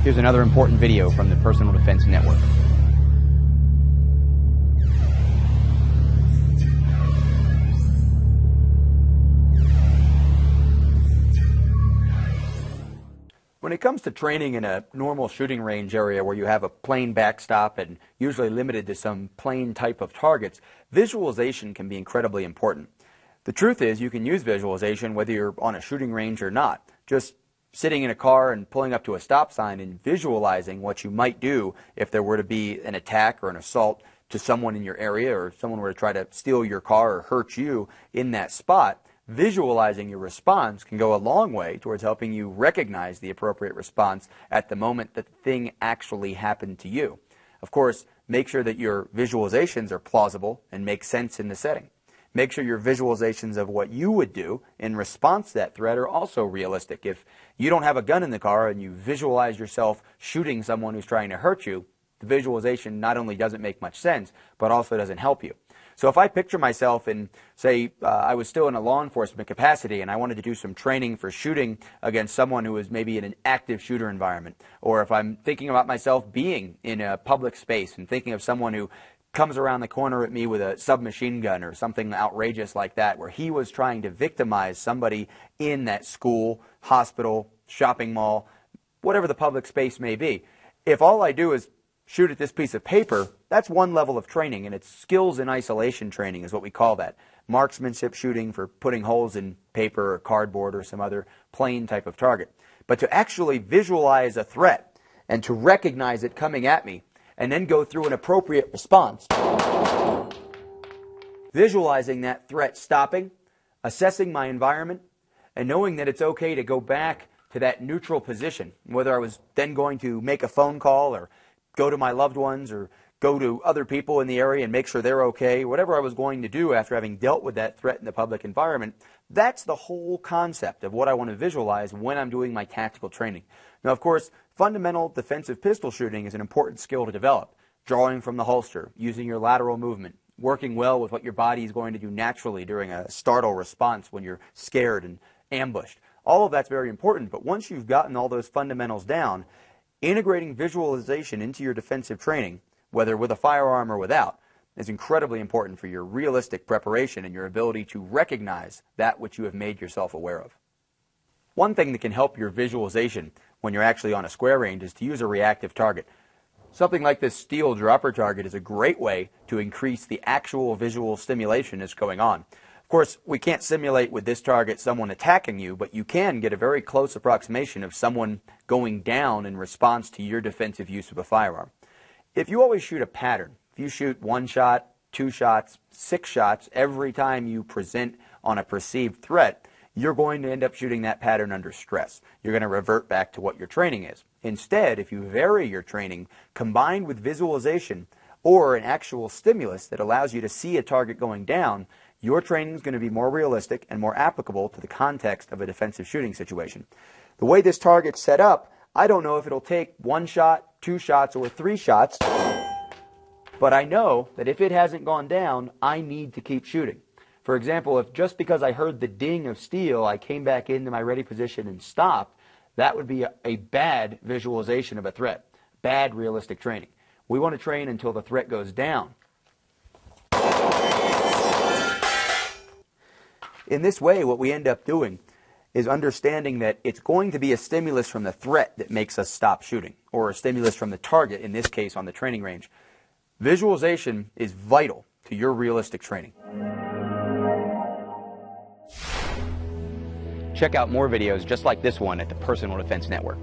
Here's another important video from the Personal Defense Network. When it comes to training in a normal shooting range area where you have a plain backstop and usually limited to some plain type of targets, visualization can be incredibly important. The truth is you can use visualization whether you're on a shooting range or not. Just sitting in a car and pulling up to a stop sign and visualizing what you might do if there were to be an attack or an assault to someone in your area, or someone were to try to steal your car or hurt you in that spot. Visualizing your response can go a long way towards helping you recognize the appropriate response at the moment that the thing actually happened to you. Of course, make sure that your visualizations are plausible and make sense in the setting. Make sure your visualizations of what you would do in response to that threat are also realistic. If you don't have a gun in the car and you visualize yourself shooting someone who's trying to hurt you, the visualization not only doesn't make much sense, but also doesn't help you. So if I picture myself in, say, I was still in a law enforcement capacity and I wanted to do some training for shooting against someone who was maybe in an active shooter environment, or if I'm thinking about myself being in a public space and thinking of someone who comes around the corner at me with a submachine gun or something outrageous like that, where he was trying to victimize somebody in that school, hospital, shopping mall, whatever the public space may be. If all I do is shoot at this piece of paper, that's one level of training, and it's skills in isolation training is what we call that. Marksmanship shooting for putting holes in paper or cardboard or some other plain type of target. But to actually visualize a threat and to recognize it coming at me and then go through an appropriate response, visualizing that threat stopping, assessing my environment, and knowing that it's okay to go back to that neutral position, whether I was then going to make a phone call or go to my loved ones or go to other people in the area and make sure they're okay, whatever I was going to do after having dealt with that threat in the public environment. That's the whole concept of what I want to visualize when I'm doing my tactical training. Now, of course, fundamental defensive pistol shooting is an important skill to develop. Drawing from the holster, using your lateral movement, working well with what your body is going to do naturally during a startle response when you're scared and ambushed. All of that's very important, but once you've gotten all those fundamentals down, integrating visualization into your defensive training, whether with a firearm or without, is incredibly important for your realistic preparation and your ability to recognize that which you have made yourself aware of. One thing that can help your visualization when you're actually on a square range is to use a reactive target. Something like this steel dropper target is a great way to increase the actual visual stimulation that's going on. Of course, we can't simulate with this target someone attacking you, but you can get a very close approximation of someone going down in response to your defensive use of a firearm. If you always shoot a pattern, if you shoot 1 shot, 2 shots, 6 shots every time you present on a perceived threat, you're going to end up shooting that pattern under stress. You're going to revert back to what your training is. Instead, if you vary your training combined with visualization or an actual stimulus that allows you to see a target going down, your training is going to be more realistic and more applicable to the context of a defensive shooting situation. The way this target's set up, I don't know if it'll take 1 shot, 2 shots, or 3 shots, but I know that if it hasn't gone down, I need to keep shooting. For example, if just because I heard the ding of steel, I came back into my ready position and stopped, that would be a bad visualization of a threat, bad realistic training. We want to train until the threat goes down. In this way, what we end up doing is understanding that it's going to be a stimulus from the threat that makes us stop shooting, or a stimulus from the target, in this case on the training range. Visualization is vital to your realistic training. Check out more videos just like this one at the Personal Defense Network.